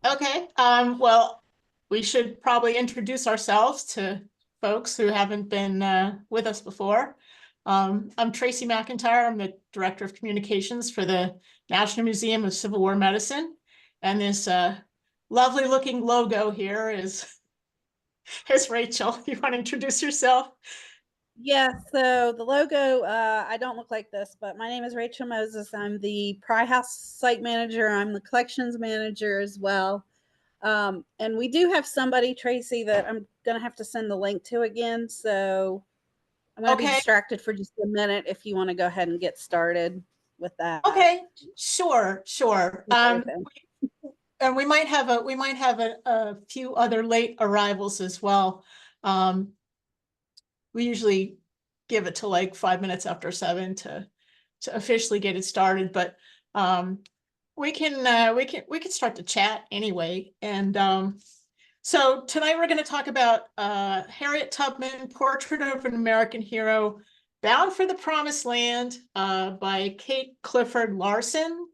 Okay, well, we should probably introduce ourselves to folks who haven't been with us before. I'm Tracy McIntyre. I'm the Director of Communications for the National Museum of Civil War Medicine. And this lovely looking logo here is Rachel. You want to introduce yourself? Yeah, so the logo, I don't look like this, but my name is Rachel Moses. I'm the Pry House site manager. I'm the collections manager as well. And we do have somebody, Tracy, that I'm going to have to send the link to again. So I'm going to be Okay, distracted for just a minute if you want to go ahead and get started with that. okay, sure. Okay, then. And we might have a few other late arrivals as well. Um, we usually give it to like 5 minutes after 7 to officially get it started, but we can start to chat anyway. And so tonight we're going to talk about Harriet Tubman, Portrait of an American Hero, Bound for the Promised Land, by Kate Clifford Larson.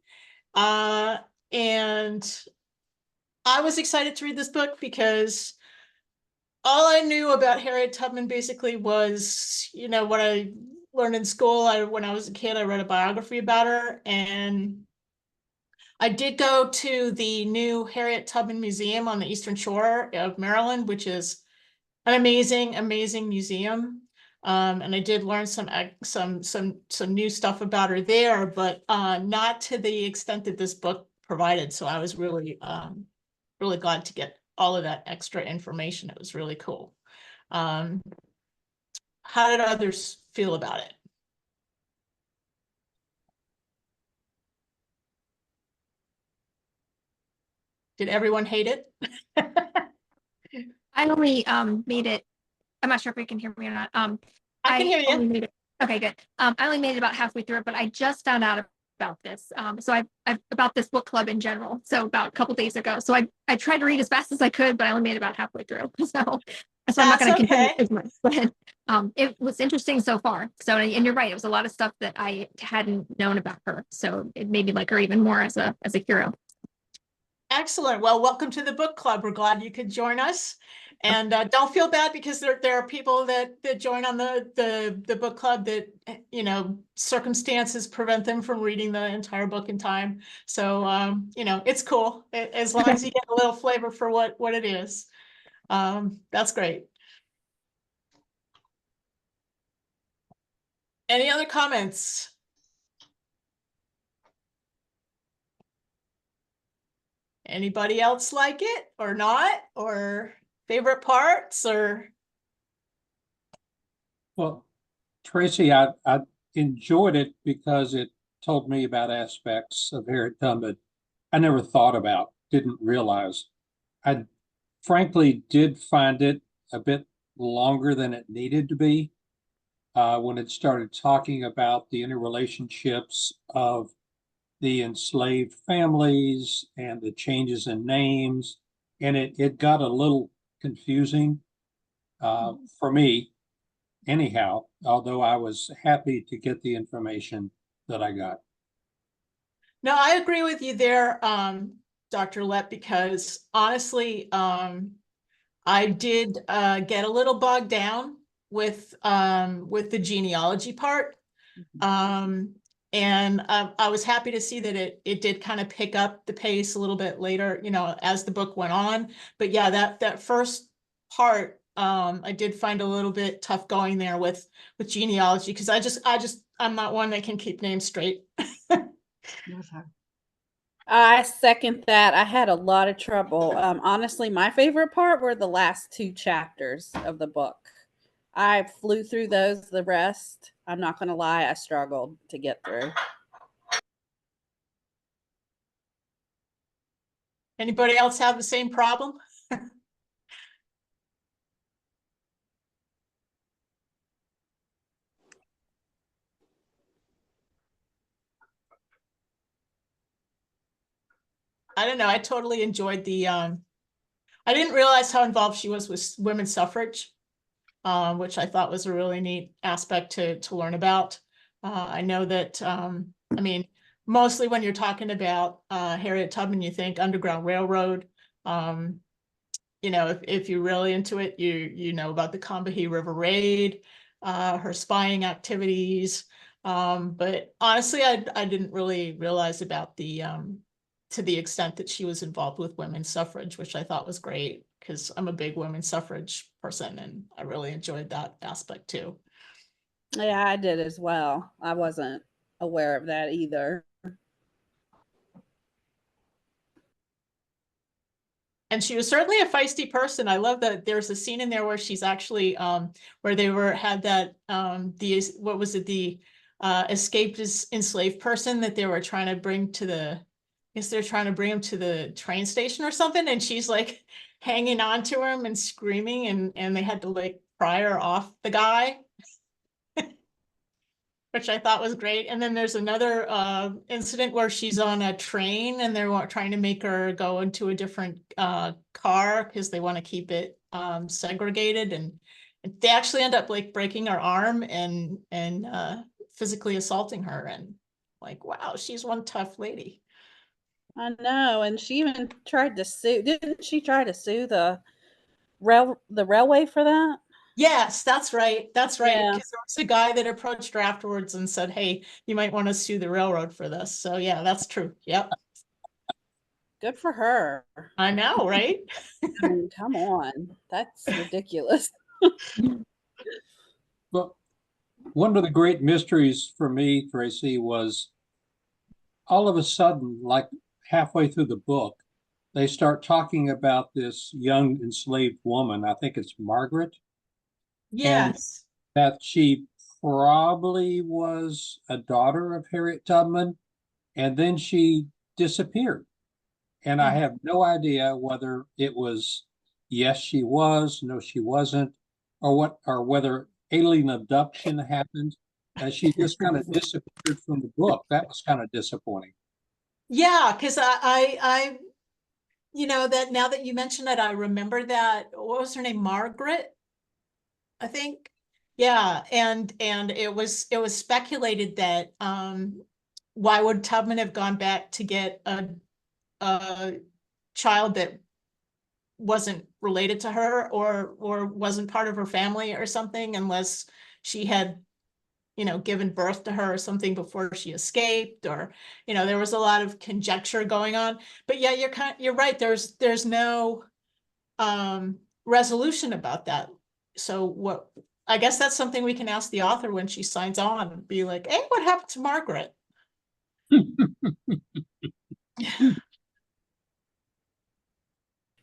Uh, and I was excited to read this book because all I knew about Harriet Tubman basically was, what I learned in school. When I was a kid, I read a biography about her, and I did go to the new Harriet Tubman Museum on the Eastern Shore of Maryland, which is an amazing museum. And I did learn some new stuff about her there, but not to the extent that this book provided. So I was really glad to get all of that extra information. It was really cool. Um, how did others feel about it? Did everyone hate it? I only made it. I'm not sure if you can hear me or not. I can I hear you. only made it. Okay, good. I only made it about halfway through it, but I just found out about this. So I've about this book club in general. So about a couple days ago. So I tried to read as fast as I could, but I only made it about halfway through. So I'm not That's going to continue okay. as much. But it was interesting so far. So and you're right. It was a lot of stuff that I hadn't known about her. So it made me like her even more as a hero. Excellent. Well, welcome to the book club. We're glad you could join us. And don't feel bad because there are people that join on the book club that circumstances prevent them from reading the entire book in time. So it's cool as long as you get a little flavor for what it is. That's great. Any other comments? Anybody else like it or not? Or favorite parts or Well, Tracy, I enjoyed it because it told me about aspects of Harriet Tubman I never thought about, didn't realize. I frankly did find it a bit longer than it needed to be when it started talking about the interrelationships of the enslaved families and the changes in names. And it got a little confusing for me anyhow, although I was happy to get the information that I got. No, I agree with you there, Dr. Lett, because honestly, I did get a little bogged down with the genealogy part. Um, and I was happy to see that it did kind of pick up the pace a little bit later, as the book went on. But yeah, that first part, I did find a little bit tough going there with genealogy because I'm not one that can keep names straight. I second that. I had a lot of trouble. Honestly, my favorite part were the last two chapters of the book. I flew through those. The rest, I'm not going to lie, I struggled to get through. Anybody else have the same problem? I don't know. I totally enjoyed I didn't realize how involved she was with women's suffrage, which I thought was a really neat aspect to learn about. I know that, I mean, mostly when you're talking about Harriet Tubman, you think Underground Railroad, You know, if you're really into it, you know about the Combahee River Raid, her spying activities. But honestly, I didn't really realize about the to the extent that she was involved with women's suffrage, which I thought was great because I'm a big women's suffrage person and I really enjoyed that aspect too. Yeah, I did as well. I wasn't aware of that either. And she was certainly a feisty person. I love that there's a scene in there where she's actually where they had that what was it, the escaped enslaved person that they were trying to bring to the, I guess they're trying to bring him to the train station or something, and she's like hanging on to him and screaming, and they had to like pry her off the guy, which I thought was great. And then there's another incident where she's on a train and they're trying to make her go into a different car because they want to keep it segregated, and they actually end up like breaking her arm and physically assaulting her, and like, wow, she's one tough lady. I know, and she even tried to sue. Didn't she try to sue the railway for that? Yes, that's right. That's right. Yeah. Because there was a guy that approached her afterwards and said, hey, you might want to sue the railroad for this. So yeah, that's true. Yep. Good for her. I know, right? I mean, come on. That's ridiculous. But one of the great mysteries for me, Tracy, was all of a sudden, like halfway through the book, they start talking about this young enslaved woman. I think it's Margaret, Yes. that she probably was a daughter of Harriet Tubman, and then she disappeared. And I have no idea whether it was yes, she was, no, she wasn't, or what, or whether alien abduction happened. And she just kind of disappeared from the book. That was kind of disappointing. Yeah, because I, you know, that now that you mention it, I remember that, what was her name? Margaret, I think. Yeah, and it was speculated that why would Tubman have gone back to get a child that wasn't related to her or wasn't part of her family or something, unless she had, you know, given birth to her or something before she escaped, or, you know, there was a lot of conjecture going on. But yeah, you're right. There's no resolution about that. So what, I guess that's something we can ask the author when she signs on and be like, hey, what happened to Margaret?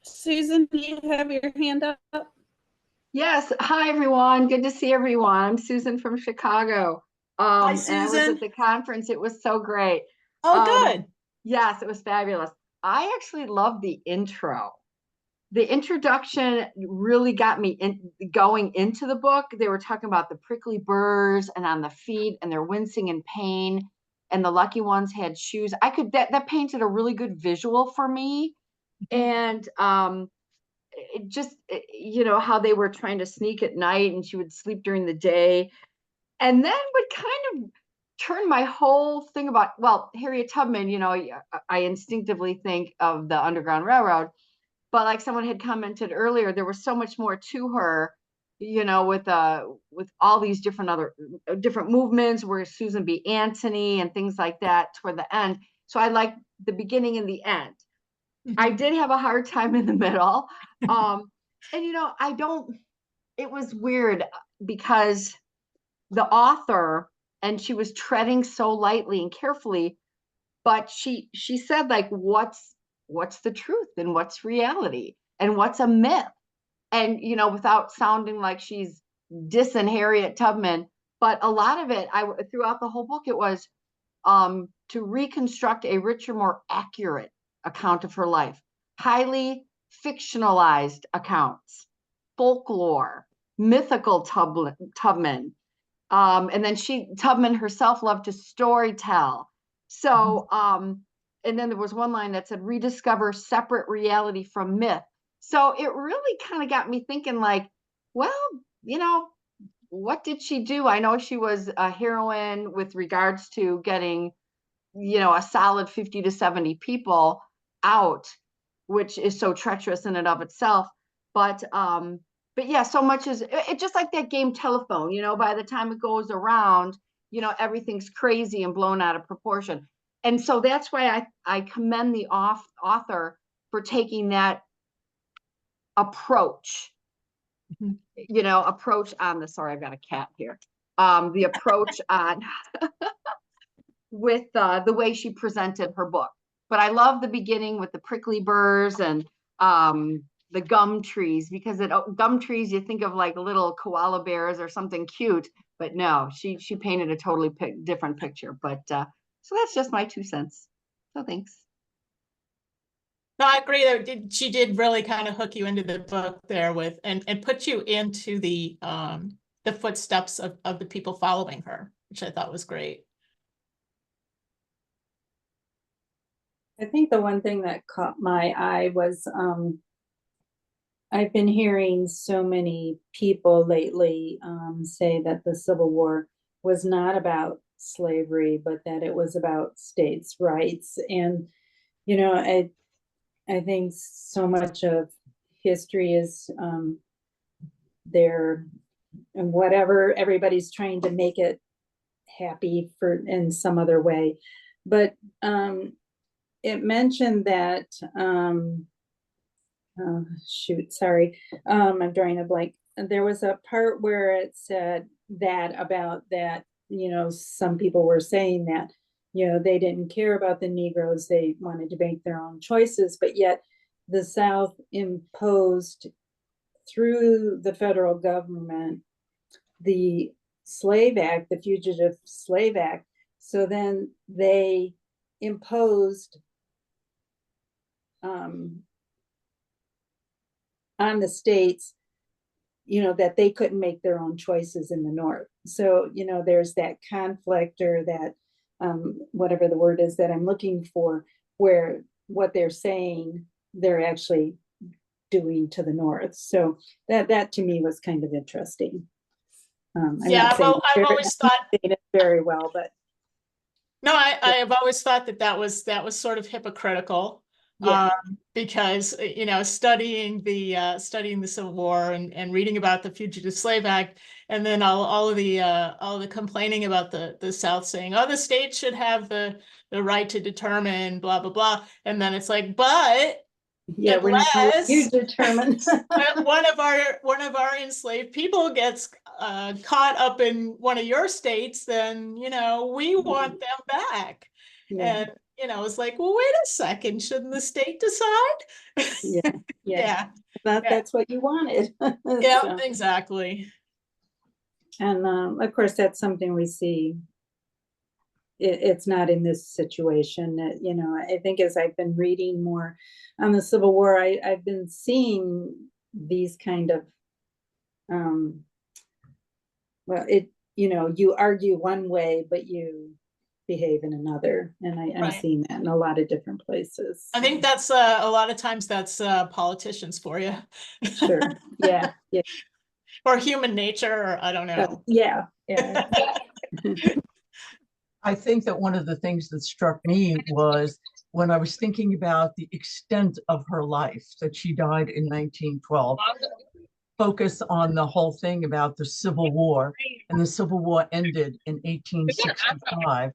Susan, do you have your hand up? Yes. Hi, everyone. Good to see everyone. I'm Susan from Chicago. Hi, And I was Susan. at the conference. It was so great. Oh, good. Yes, it was fabulous. I actually love the intro. The introduction really got me going into the book. They were talking about the prickly burrs and on the feet, and they're wincing in pain. And the lucky ones had shoes. That painted a really good visual for me. And it just, you know, how they were trying to sneak at night and she would sleep during the day. And then would kind of turn my whole thing about, well, Harriet Tubman, you know, I instinctively think of the Underground Railroad, but like someone had commented earlier, there was so much more to her, you know, with all these different movements where Susan B. Anthony and things like that toward the end. So I like the beginning and the end. I did have a hard time in the middle. And you know, it was weird because the author, and she was treading so lightly and carefully, but she said like, what's the truth and what's reality and what's a myth? And you know, without sounding like she's dissing Harriet Tubman, but a lot of it, throughout the whole book, it was to reconstruct a richer, more accurate account of her life, highly fictionalized accounts, folklore, mythical Tubman. And then Tubman herself loved to story tell. So, and then there was one line that said, rediscover separate reality from myth. So it really kind of got me thinking like, well, you know, what did she do? I know she was a heroine with regards to getting, you know, a solid 50 to 70 people out which is so treacherous in and of itself. But yeah, so much is it just like that game Telephone, you know, by the time it goes around, you know, everything's crazy and blown out of proportion. And so that's why I commend the author for taking that approach, Mhm. you know, approach on the, sorry, I've got a cat here. The approach on with the way she presented her book. But I love the beginning with the prickly burrs and the gum trees, because gum trees, you think of like little koala bears or something cute, but no, she painted a totally different picture. But so that's just my 2 cents. So thanks. No, I agree that she did really kind of hook you into the book there with and put you into the footsteps of the people following her, which I thought was great. I think the one thing that caught my eye was I've been hearing so many people lately say that the Civil War was not about slavery, but that it was about states' rights. And, you know, I think so much of history is there, and whatever, everybody's trying to make it happy for in some other way. But it mentioned that shoot, sorry, I'm drawing a blank. There was a part where it said that about that, you know, some people were saying that, you know, they didn't care about the Negroes, they wanted to make their own choices, but yet the South imposed through the federal government the Slave Act, the Fugitive Slave Act. So then they imposed on the states, you know, that they couldn't make their own choices in the North. So, you know, there's that conflict, or that whatever the word is that I'm looking for, where what they're saying they're actually doing to the North. So that to me was kind of interesting. Yeah, I've always thought it very well, but no, I've always thought that was sort of hypocritical. yeah. Because you know, studying the Civil War and reading about the Fugitive Slave Act, and then all of the complaining about the South saying, oh, the states should have the right to determine blah blah blah, and then it's like, but Yeah, we're not gonna let you unless determine. one of our enslaved people gets caught up in one of your states, then you know we want them back. Yeah, And you know, it's like, well, wait a second, shouldn't the state decide? yeah, Yeah, that's what you wanted. yeah, So, exactly. and of course, that's something we see. It's not in this situation. You know, I think as I've been reading more on the Civil War, I've been seeing these kind of, well, you know, you argue one way, but you behave in another, and I'm Right. seeing that in a lot of different places. I think that's a lot of times that's politicians for you. Sure. Yeah. Yeah. Or human nature, or I don't know. Yeah. Yeah. I think that one of the things that struck me was when I was thinking about the extent of her life, that she died in 1912, focus on the whole thing about the Civil War, and the Civil War ended in 1865.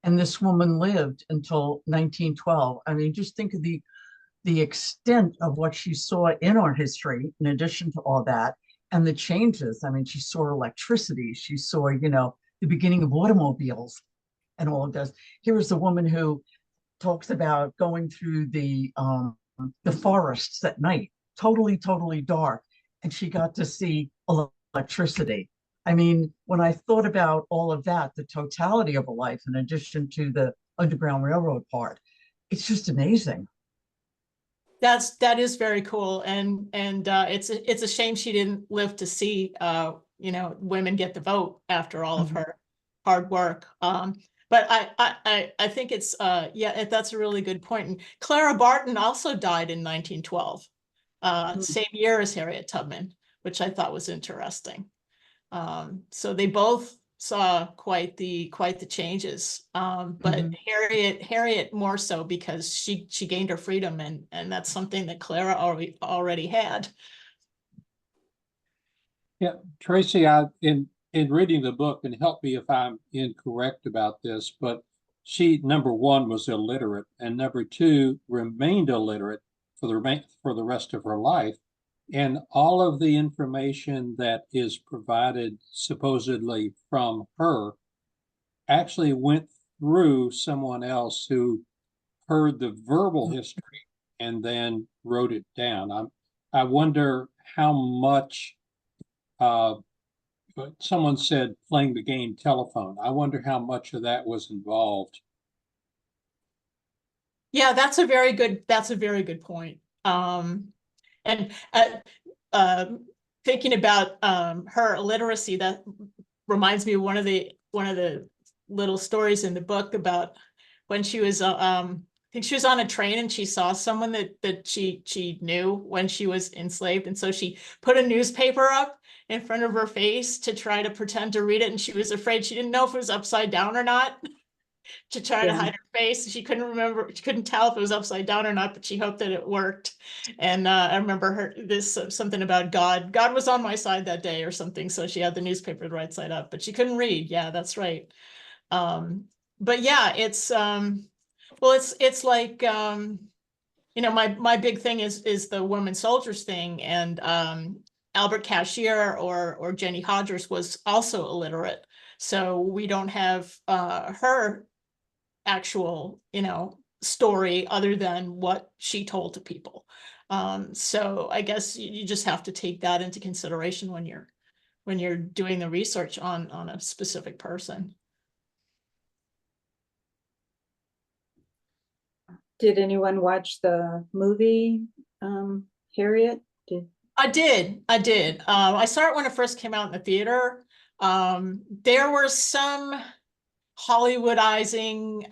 And this woman lived until 1912. I mean, just think of the extent of what she saw in our history, in addition to all that, and the changes. I mean, she saw electricity, she saw, you know, the beginning of automobiles and all of this. Here is a woman who talks about going through the forests at night, totally dark, and she got to see electricity. I mean, when I thought about all of that, the totality of a life, in addition to the Underground Railroad part, it's just amazing. That is very cool, and it's a shame she didn't live to see you know, women get the vote after all of her hard work. But I think it's yeah, that's a really good point. And Clara Barton also died in 1912, same year as Harriet Tubman, which I thought was interesting. So they both saw quite the changes. But Mhm. Harriet more so because she gained her freedom, and that's something that Clara already had. Yeah, Tracy, in reading the book, and help me if I'm incorrect about this, but she, number one, was illiterate, and number two, remained illiterate for the rest of her life. And all of the information that is provided supposedly from her actually went through someone else who heard the verbal history and then wrote it down. I wonder how much but someone said playing the game telephone. I wonder how much of that was involved. Yeah, that's a very good point. And thinking about her illiteracy, that reminds me of one of the little stories in the book about when she was I think she was on a train and she saw someone that she knew when she was enslaved, and so she put a newspaper up in front of her face to try to pretend to read it, and she was afraid, she didn't know if it was upside down or not, to try to Yeah. hide her face. She couldn't remember, she couldn't tell if it was upside down or not, but she hoped that it worked. And I remember her something about God was on my side that day or something, so she had the newspaper the right side up, but she couldn't read. Yeah, that's right. But yeah, it's well, it's like my big thing is the women soldiers thing, and Albert Cashier or Jenny Hodges was also illiterate, so we don't have her actual story other than what she told to people. So I guess you just have to take that into consideration when you're doing the research on a specific person. Did anyone watch the movie, Harriet? I did. I saw it when it first came out in the theater. There were some Hollywoodizing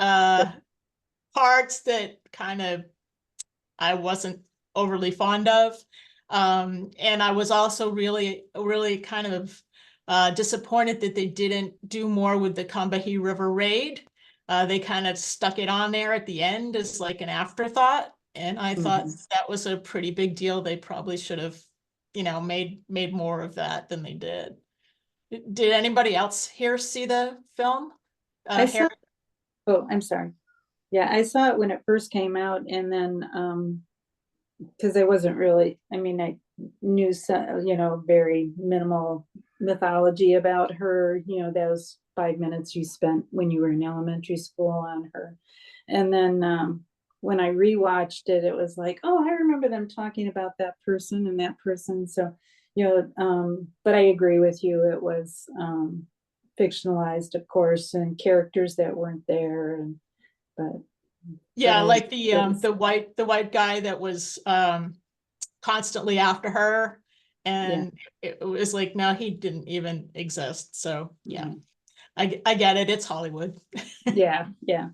parts that kind of I wasn't overly fond of. And I was also really kind of disappointed that they didn't do more with the Combahee River raid. They kind of stuck it on there at the end as like an afterthought. And I thought that was a pretty big deal. They probably should have, made more of that than they did. Did anybody else here see the film? I saw, Harry? oh, I'm sorry. Yeah, I saw it when it first came out, and then, because I wasn't really, I mean, I knew some, very minimal mythology about her, those 5 minutes you spent when you were in elementary school on her. And then when I rewatched it, it was like, oh, I remember them talking about that person and that person. So, but I agree with you. It was fictionalized, of course, and characters that weren't there. But Yeah, I- like yes. the white guy that was constantly after her, and it was like, no, he didn't even exist. So yeah, I get it. It's Hollywood. Yeah, yeah.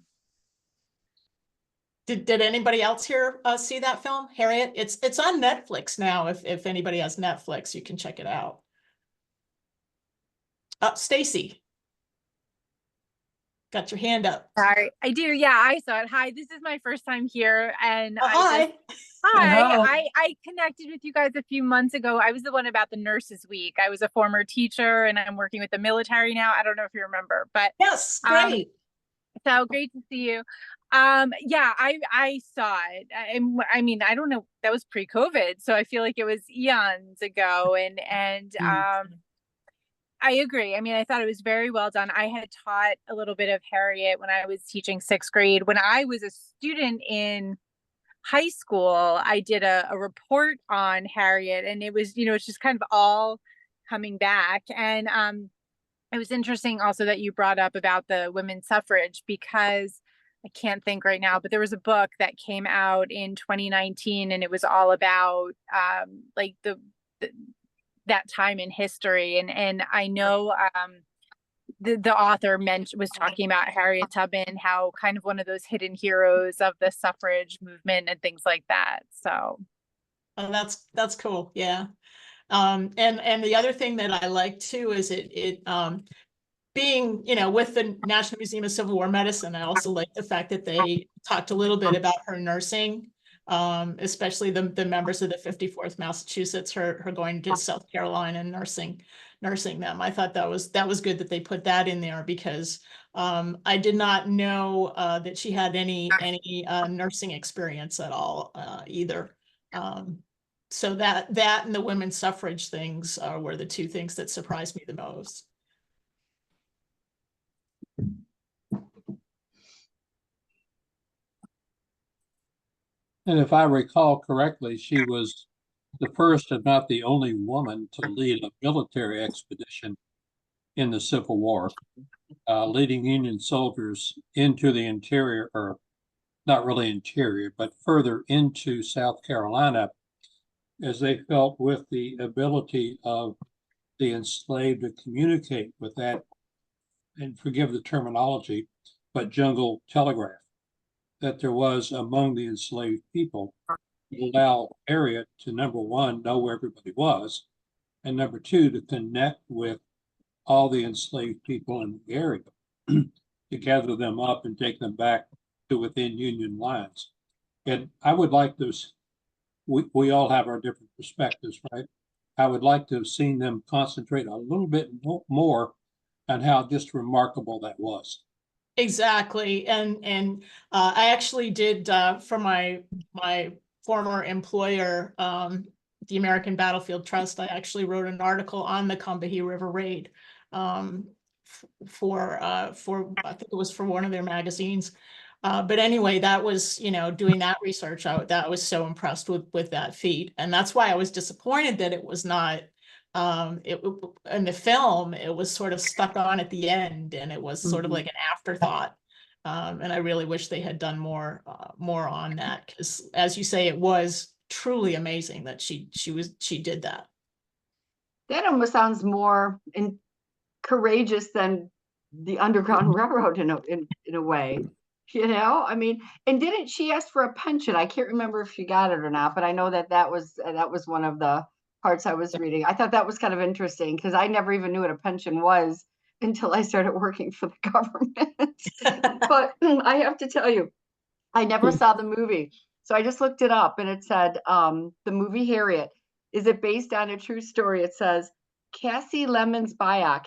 Did anybody else here see that film, Harriet? It's on Netflix now. If anybody has Netflix, you can check it out. Stacy, got your hand up. Sorry, I do. Yeah, I saw it. Hi, this is my first time here, and Hi. Hello. I connected with you guys a few months ago. I was the one about the Nurses Week. I was a former teacher, and I'm working with the military now. I don't know if you remember, but Yes, great. so great to see you. Yeah, I saw it. I mean, I don't know. That was pre-COVID, so I feel like it was eons ago, and I agree. I mean, I thought it was very well done. I had taught a little bit of Harriet when I was teaching 6th grade. When I was a student in high school, I did a report on Harriet, and it was, it's just kind of all coming back. And it was interesting also that you brought up about the women's suffrage, because I can't think right now, but there was a book that came out in 2019, and it was all about like that time in history. And I know the author was talking about Harriet Tubman, how kind of one of those hidden heroes of the suffrage movement and things like that. So that's cool. Yeah. And the other thing that I like too is it being, you know, with the National Museum of Civil War Medicine, I also like the fact that they talked a little bit about her nursing, especially the members of the 54th Massachusetts, her going to South Carolina and nursing them. I thought that was good that they put that in there, because I did not know that she had any nursing experience at all either. So that and the women's suffrage things were the two things that surprised me the most. And if I recall correctly, she was the first and not the only woman to lead a military expedition in the Civil War, leading Union soldiers into the interior, or not really interior, but further into South Carolina, as they felt with the ability of the enslaved to communicate with that, and forgive the terminology, but jungle telegraph that there was among the enslaved people, to allow Harriet to, number one, know where everybody was, and number two, to connect with all the enslaved people in the area, to gather them up and take them back to within Union lines. And I would like to, we all have our different perspectives, right? I would like to have seen them concentrate a little bit more on how just remarkable that was. Exactly. And I actually did for my former employer, the American Battlefield Trust, I actually wrote an article on the Combahee River Raid for I think it was for one of their magazines. But anyway, that was, you know, doing that research, that was so impressed with that feat. And that's why I was disappointed that it was not in the film, it was sort of stuck on at the end, and it was sort of like an afterthought. And I really wish they had done more on that, because as you say, it was truly amazing that she did that. That almost sounds more courageous than the Underground Railroad in a way, you know. I mean, and didn't she ask for a pension? I can't remember if she got it or not, but I know that was one of the parts I was reading. I thought that was kind of interesting, because I never even knew what a pension was until I started working for the government. But I have to tell you, I never saw the movie. So I just looked it up, and it said the movie Harriet, is it based on a true story? It says Cassie Lemon's biop,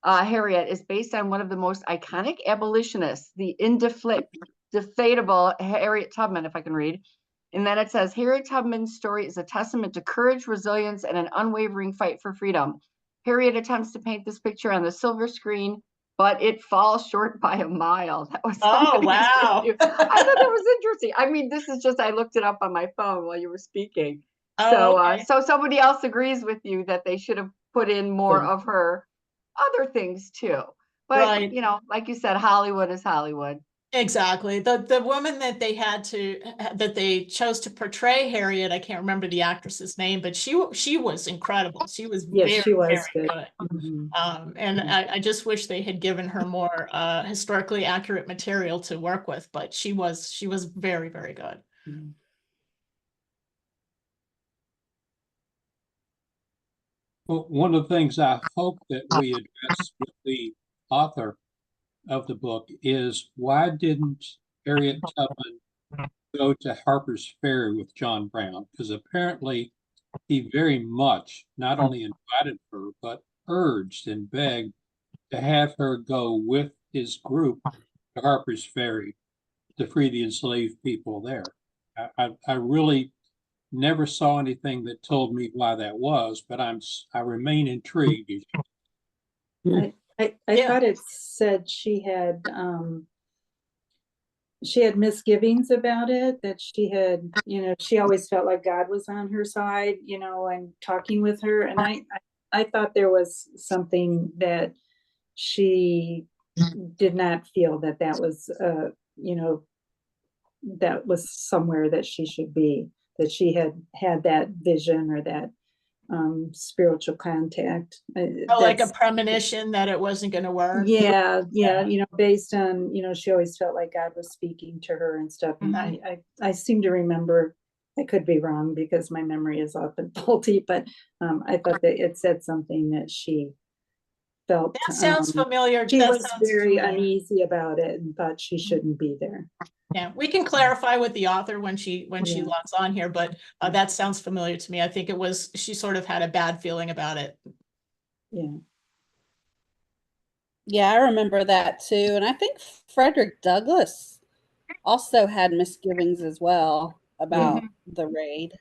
Harriet, is based on one of the most iconic abolitionists, the indefatigable Harriet Tubman, if I can read. And then it says Harriet Tubman's story is a testament to courage, resilience, and an unwavering fight for freedom. Harriet attempts to paint this picture on the silver screen, but it falls short by a mile. That was Oh, wow. I thought that was interesting. I mean, this is just, I looked it up on my phone while you were speaking. Oh, okay. So somebody else agrees with you that they should have put in more of her other things too. But Right. you know, like you said, Hollywood is Hollywood. Exactly. The woman that they chose to portray Harriet, I can't remember the actress's name, but she was incredible. She was Yes, she was very good. good. And I just wish they had given her more historically accurate material to work with, but she was very, very good. Well, one of the things I hope that we address with the author of the book is, why didn't Harriet Tubman go to Harper's Ferry with John Brown? Because apparently he very much not only invited her, but urged and begged to have her go with his group to Harper's Ferry to free the enslaved people there. I really never saw anything that told me why that was, but I remain intrigued. I Yeah. thought it said she had misgivings about it, that she had, you know, she always felt like God was on her side, you know, and talking with her. And I thought there was something that she did not feel that was, you know, that was somewhere that she should be, that she had that vision or that spiritual contact. Like a premonition that it wasn't going to work. Yeah, you know, based on, you know, she always felt like God was speaking to her and stuff. And I seem to remember, I could be wrong because my memory is often faulty, but I thought that it said something that she felt. That sounds familiar. She That was sounds very familiar. uneasy about it and thought she shouldn't be there. Yeah, we can clarify with the author when she Yeah. logs on here, but that sounds familiar to me. I think it was, she sort of had a bad feeling about it. Yeah. Yeah, I remember that too. And I think Frederick Douglass also had misgivings as well about the raid.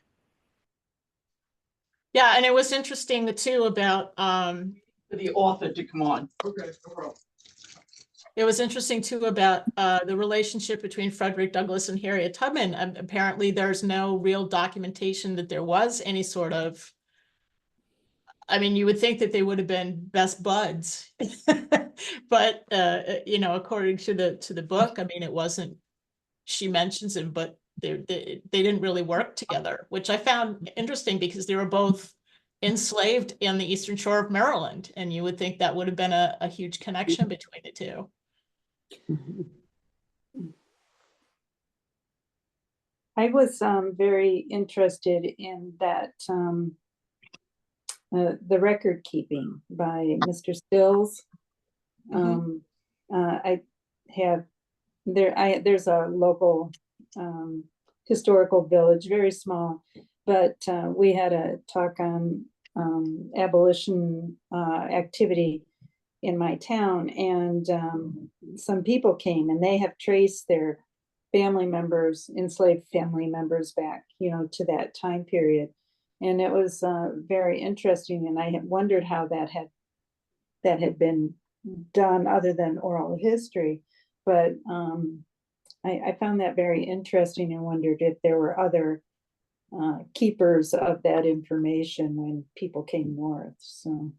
Yeah, and it was interesting too about For the author to come on. it was interesting too about the relationship between Frederick Douglass and Harriet Tubman. Apparently, there's no real documentation that there was any sort of. I mean, you would think that they would have been best buds, but you know, according to the book, I mean, it wasn't. She mentions him, but they didn't really work together, which I found interesting because they were both enslaved in the Eastern Shore of Maryland, and you would think that would have been a huge connection between the two. I was very interested in that the record keeping by Mr. Stills. I have there's a local historical village, very small, but we had a talk on abolition activity in my town, and some people came and they have traced their family members, enslaved family members back, you know, to that time period. And it was very interesting. And I had wondered how that had been done other than oral history. But I found that very interesting and wondered if there were other keepers of that information when people came north. So.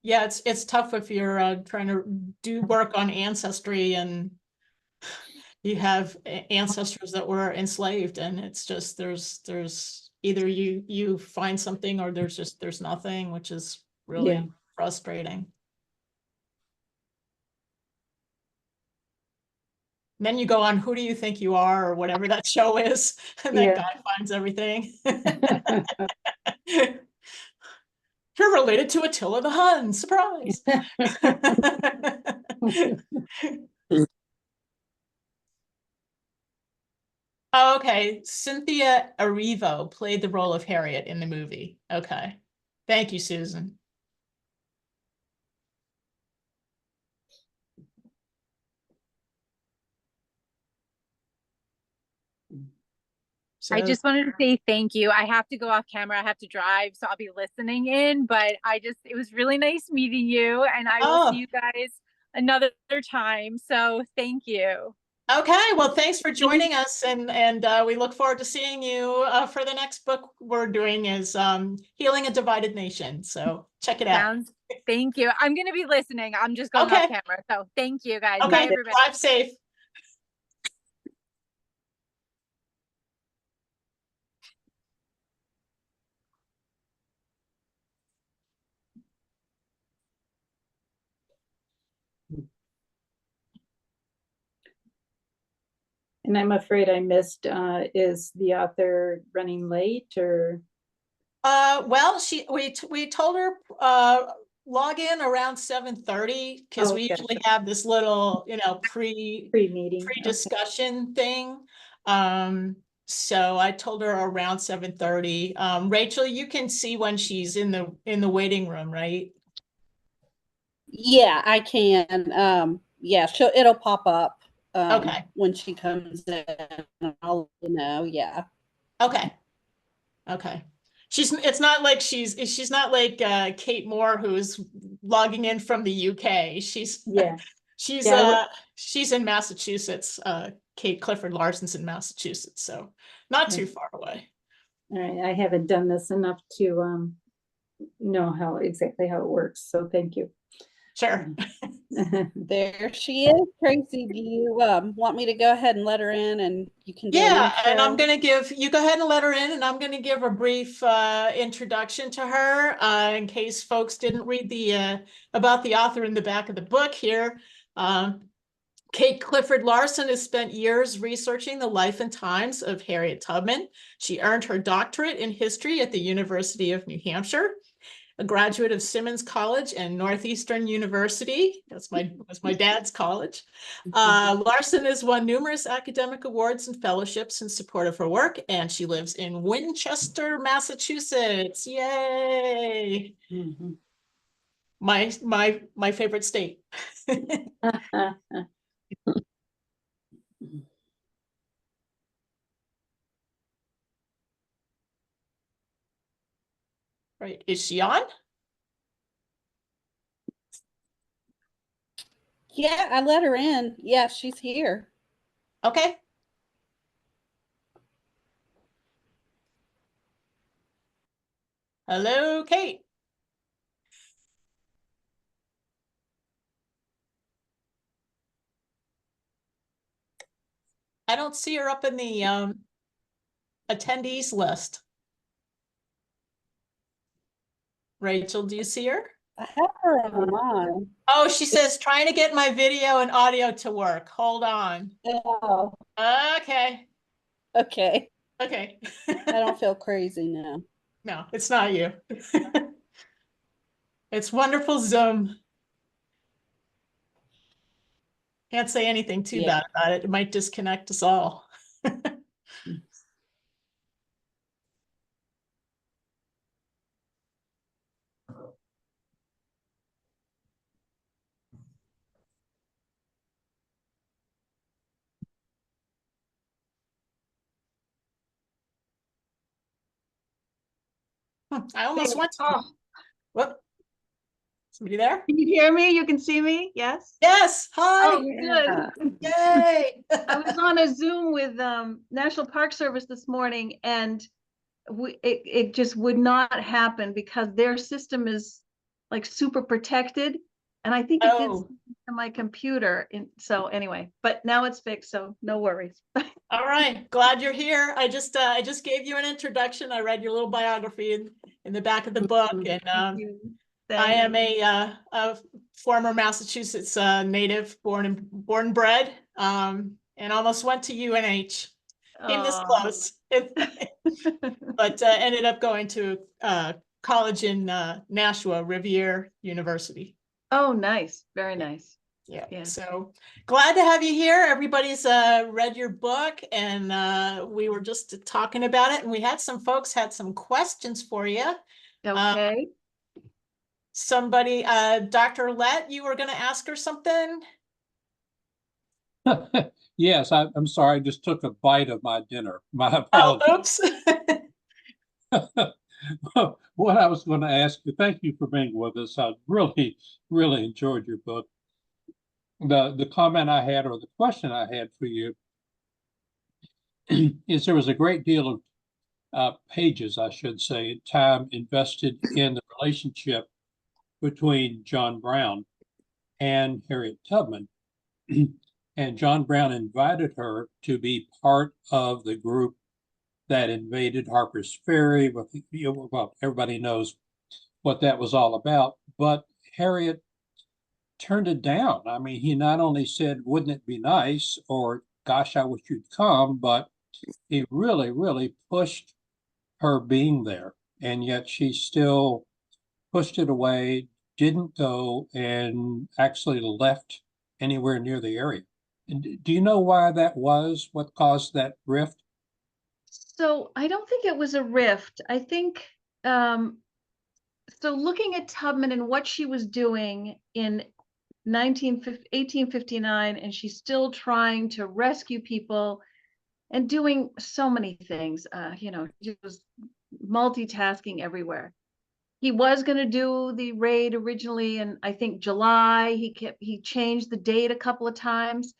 Yeah, it's tough if you're trying to do work on ancestry and you have ancestors that were enslaved, and it's just there's either you find something or there's nothing, which is really frustrating. And then you go on Who Do You Think You Are, or whatever that show is, and that guy finds everything. You're related to Attila the Hun, surprise. Oh, okay, Cynthia Erivo played the role of Harriet in the movie. Okay, thank you, Susan. I just wanted to say thank you. I have to go off camera. I have to drive, so I'll be listening in, but it was really nice meeting you, and I will see you guys another time. So thank you. Okay, well, thanks for joining us, and we look forward to seeing you for the next book we're doing is Healing a Divided Nation. So check it out. Thank you. I'm going to be listening. I'm just going off camera. So thank you, guys. Okay, bye, everybody. Drive safe. And I'm afraid I missed, is the author running late or? Well, we told her log in around 7:30 because we usually have this little, you know, pre-meeting, pre-discussion thing. So I told her around 7:30. Rachel, you can see when she's in the waiting room, right? Yeah, I can. Yeah, it'll pop up. Okay. When she comes in, I'll let you know. Yeah. Okay. Okay. It's not like she's not like Kate Moore, who's logging in from the UK. She's in Massachusetts. Kate Clifford Larson's in Massachusetts, so not too far away. All right, I haven't done this enough to know exactly how it works, so thank you. Sure. There she is. Tracy, do you want me to go ahead and let her in, and you can do and I'm going to give you go ahead and let her in, and I'm going to give a brief introduction to her in case folks didn't read the about the author in the back of the book here. Kate Clifford Larson has spent years researching the life and times of Harriet Tubman. She earned her doctorate in history at the University of New Hampshire, a graduate of Simmons College and Northeastern University. That's my dad's college. Larson has won numerous academic awards and fellowships in support of her work, and she lives in Winchester, Massachusetts. Yay! Mhm. My favorite state. Right, is she on? Yeah, I let her in. Yeah, she's here. Okay. Hello, Kate. I don't see her up in the attendees list. Rachel, do you see her? I have her online. Oh, she says trying to get my video and audio to work. Hold on. Oh, Okay. okay. Okay. I don't feel crazy now. No, it's not you. It's wonderful Zoom. Can't say anything too Yeah. bad about it. It might disconnect us all. I almost went to. Oh, Whoop. Somebody there? can you hear me? You can see me? Yes? Yes. Hi. Oh, good. Yay. I was on a Zoom with National Park Service this morning, and it just would not happen because their system is like super protected. And I think it did Oh. something to my computer. And so anyway, but now it's fixed, so no worries. All right, glad you're here. I just gave you an introduction. I read your little biography in the back of the book, and Thank you. I am Thank a former Massachusetts native, born and bred, and almost went to UNH. Came this Aw. close, but ended up going to college in Nashua, Rivier University. Oh, nice. Very nice. Yeah. Yeah. So glad to have you here. Everybody's read your book, and we were just talking about it, and we had some folks had some questions for you. Okay. Somebody, Dr. Lett, you were going to ask her something? Yes, I'm sorry, I just took a bite of my dinner. My Oh, apologies. oops. What I was going to ask you, thank you for being with us. I really, really enjoyed your book. The comment I had, or the question I had for you, is there was a great deal of pages, I should say, time invested in the relationship between John Brown and Harriet Tubman. And John Brown invited her to be part of the group that invaded Harper's Ferry. Well, everybody knows what that was all about. But Harriet turned it down. I mean, he not only said, wouldn't it be nice, or gosh, I wish you'd come, but he really, really pushed her being there. And yet she still pushed it away, didn't go, and actually left anywhere near the area. And do you know why that was? What caused that rift? So I don't think it was a rift. I think so looking at Tubman and what she was doing in 1859, and she's still trying to rescue people and doing so many things, she was multitasking everywhere. He was going to do the raid originally in, I think, July. He changed the date a couple of times.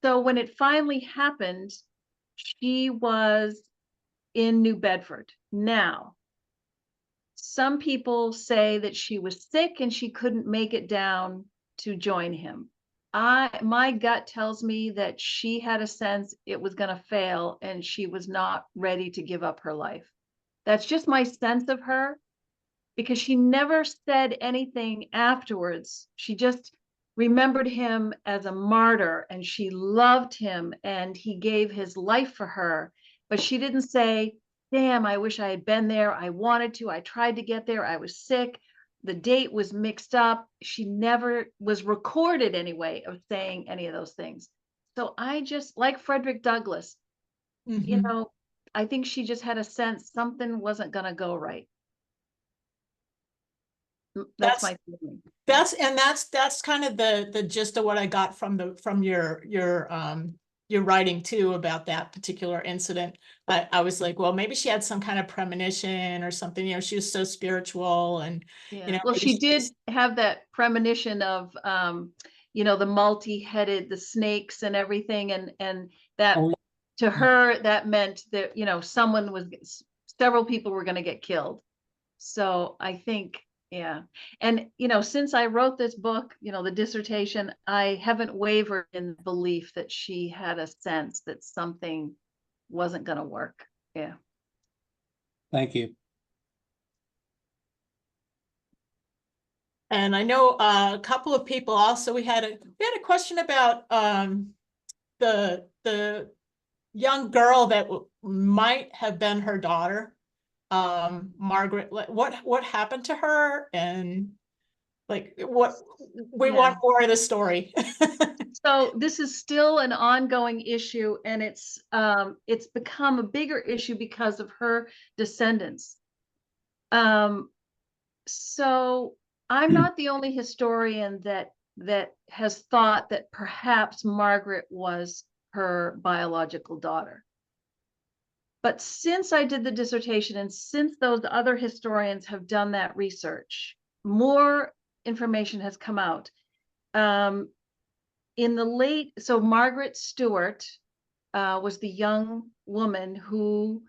So when it finally happened, she was in New Bedford. Now, some people say that she was sick and she couldn't make it down to join him. My gut tells me that she had a sense it was going to fail and she was not ready to give up her life. That's just my sense of her, because she never said anything afterwards. She just remembered him as a martyr, and she loved him, and he gave his life for her. But she didn't say, damn, I wish I had been there. I wanted to. I tried to get there. I was sick. The date was mixed up. She never was recorded anyway of saying any of those things. So I just, like Frederick Douglass, you Mhm. know, I think she just had a sense something wasn't going to go right. That's my feeling. That's kind of the gist of what I got from your writing too about that particular incident. I was like, well, maybe she had some kind of premonition or something, you know, she was so spiritual and, Yeah. you know, Well, maybe she did just- have that premonition of, you know, the multi-headed, the snakes and everything, and that Oh, to her that meant that, you know, several people were going to get killed. So I think, yeah. And, you know, since I wrote this book, you know, the dissertation, I haven't wavered in the belief that she had a sense that something wasn't going to work. Yeah. thank you. And I know a couple of people also, we had a question about the young girl that might have been her daughter, Margaret. What happened to her, and like what we Yeah. want more of the story. So this is still an ongoing issue, and it's become a bigger issue because of her descendants. So I'm not the only historian that has thought that perhaps Margaret was her biological daughter. But since I did the dissertation and since those other historians have done that research, more information has come out. So Margaret Stewart was the young woman who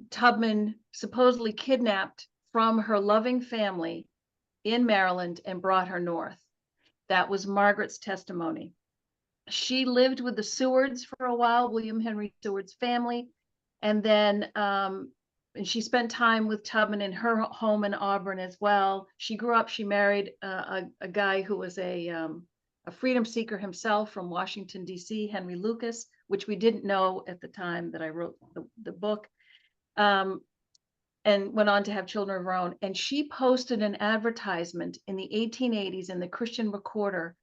Tubman supposedly kidnapped from her loving family in Maryland and brought her north. That was Margaret's testimony. She lived with the Sewards for a while, William Henry Seward's family, and then and she spent time with Tubman in her home in Auburn as well. She grew up, she married a guy who was a freedom seeker himself from Washington, D.C., Henry Lucas, which we didn't know at the time that I wrote the book, and went on to have children of her own. And she posted an advertisement in the 1880s in the Christian Recorder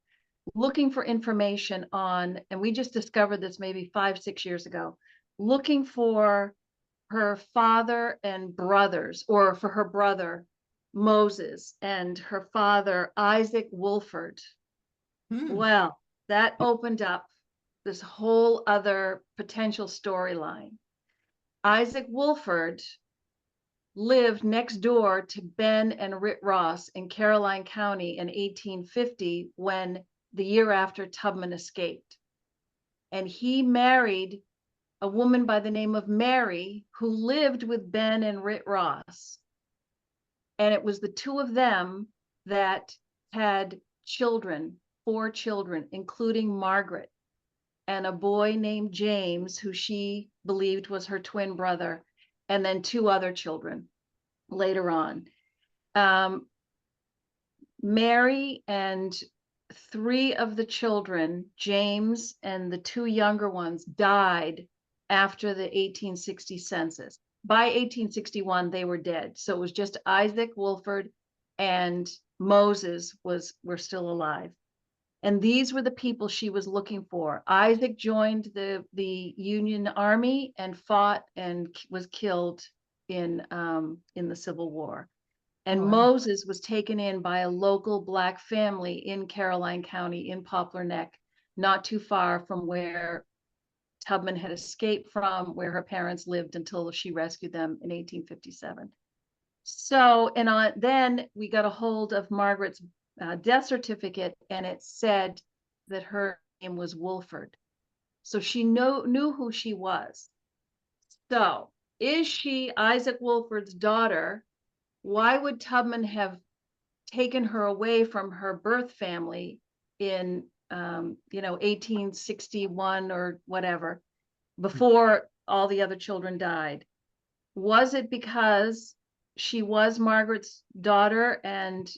looking for information on, and we just discovered this maybe 5-6 years ago, looking for her father and brothers, or for her brother Moses and her father Isaac Wolford. Well, that opened up this whole other potential storyline. Isaac Wolford lived next door to Ben and Rit Ross in Caroline County in 1850, when the year after Tubman escaped. And he married a woman by the name of Mary, who lived with Ben and Rit Ross. And it was the two of them that had children, 4 children, including Margaret, and a boy named James, who she believed was her twin brother, and then 2 other children later on. Mary and 3 of the children, James and the 2 younger ones, died after the 1860 census. By 1861, they were dead. So it was just Isaac Wolford and Moses were still alive. And these were the people she was looking for. Isaac joined the Union Army and fought and was killed in the Civil War. And Wow. Moses was taken in by a local Black family in Caroline County in Poplar Neck, not too far from where Tubman had escaped from, where her parents lived until she rescued them in 1857. So, and then we got a hold of Margaret's death certificate, and it said that her name was Wolford. So she knew who she was. So, is she Isaac Wolford's daughter? Why would Tubman have taken her away from her birth family in 1861 or whatever, before all the other children died? Was it because she was Margaret's daughter and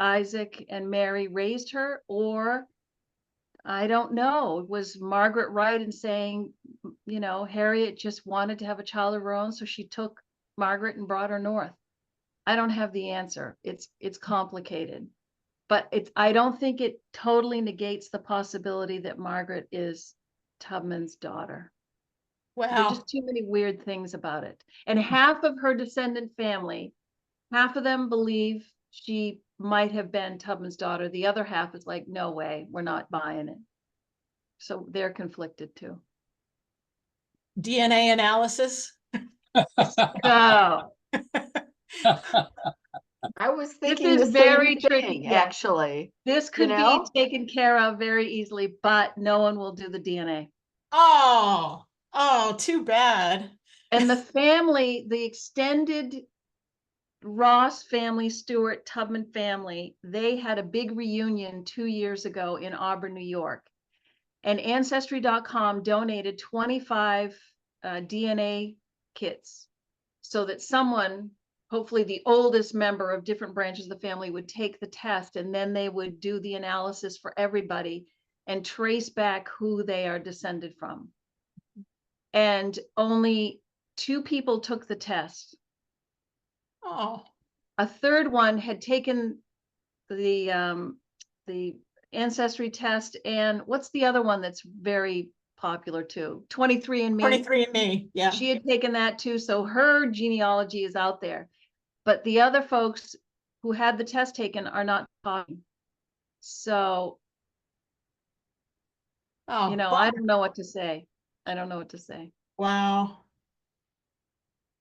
Isaac and Mary raised her, or I don't know, was Margaret right in saying, you know, Harriet just wanted to have a child of her own, so she took Margaret and brought her north? I don't have the answer. It's complicated, but I don't think it totally negates the possibility that Margaret is Tubman's daughter. There are Wow. just too many weird things about it. And half of her descendant family, half of them believe she might have been Tubman's daughter. The other half is like, no way, we're not buying it. So they're conflicted too. DNA analysis. Oh, I was this thinking is the same very tricky. thing, Yeah. actually. This could know? be taken care of very easily, but no one will do the DNA. Oh, too bad. And the family, the extended Ross family, Stewart, Tubman family, they had a big reunion 2 years ago in Auburn, New York. And Ancestry.com donated 25 DNA kits so that someone, hopefully the oldest member of different branches of the family, would take the test, and then they would do the analysis for everybody and trace back who they are descended from. And only 2 people took the test. Oh, A third one had taken the ancestry test, and what's the other one that's very popular too? 23andMe. 23andMe. Yeah. She had taken that too, so her genealogy is out there. But the other folks who had the test taken are not talking. So, Oh, you know, I don't know what to say. I don't know what to say. wow.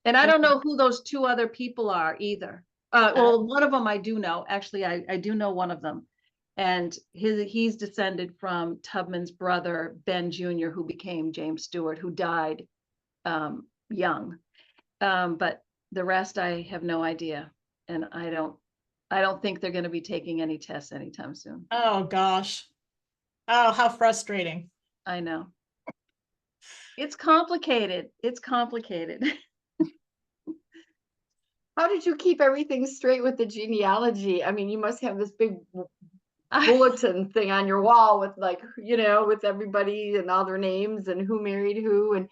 And I don't know who those 2 other people are either. Well, one of them I do know. Actually, I do know one of them. And he's descended from Tubman's brother, Ben Jr., who became James Stewart, who died young. But the rest, I have no idea. And I don't think they're going to be taking any tests anytime soon. Oh gosh. Oh, how frustrating. I know. It's complicated. It's complicated. How did you keep everything straight with the genealogy? I mean, you must have this big bulletin thing on your wall with, like, you know, with everybody and all their names and who married who, and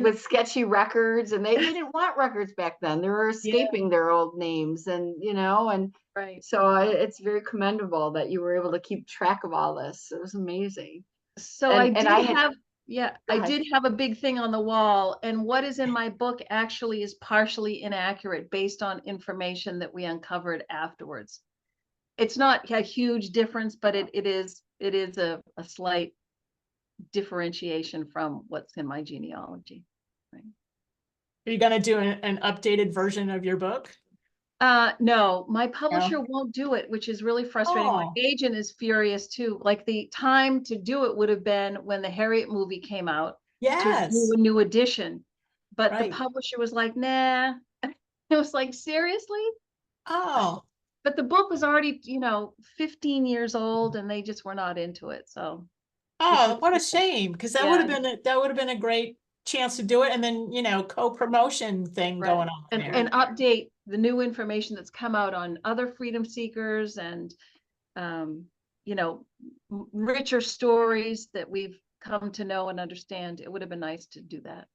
with sketchy records. And they didn't want records back then. They were escaping their old names, and, you know, and right. so it's very commendable that you were able to keep track of all this. It was amazing. So And I ahead. did have a big thing on the wall, and what is in my book actually is partially inaccurate based on information that we uncovered afterwards. It's not a huge difference, but it is a slight differentiation from what's in my genealogy. Right. Are you going to do an updated version of your book? No, my publisher won't do it, which is really frustrating. My agent is furious too. Like, the time to do it would have been when the Harriet movie came out. Yes. To do a new edition. But Right. the publisher was like, nah. It was like, seriously? Oh. But the book was already, you know, 15 years old, and they just were not into it. So. Oh, what a shame, because that would have Yeah. been a great chance to do it, and then, you know, co-promotion thing Right. going on there. And update the new information that's come out on other freedom seekers, and you know, richer stories that we've come to know and understand. It would have been nice to do that.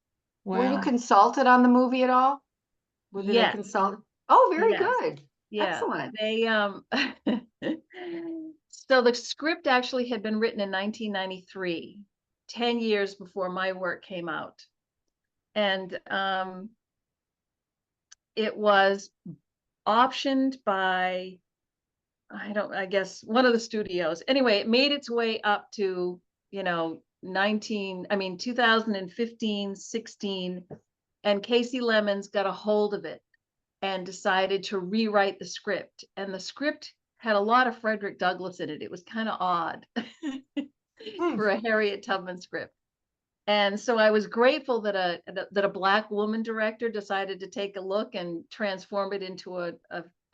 Were you Wow. consulted on the movie at all? Was it a Yes. consult? Oh, very Yes. good. Yeah. Excellent. They so the script actually had been written in 1993, 10 years before my work came out. And it was optioned by, I guess one of the studios. Anyway, it made its way up to, you know, 2015, 16, and Casey Lemons got a hold of it and decided to rewrite the script. And the script had a lot of Frederick Douglass in it. It was kind of odd for a Harriet Tubman script. And so I was grateful that a Black woman director decided to take a look and transform it into a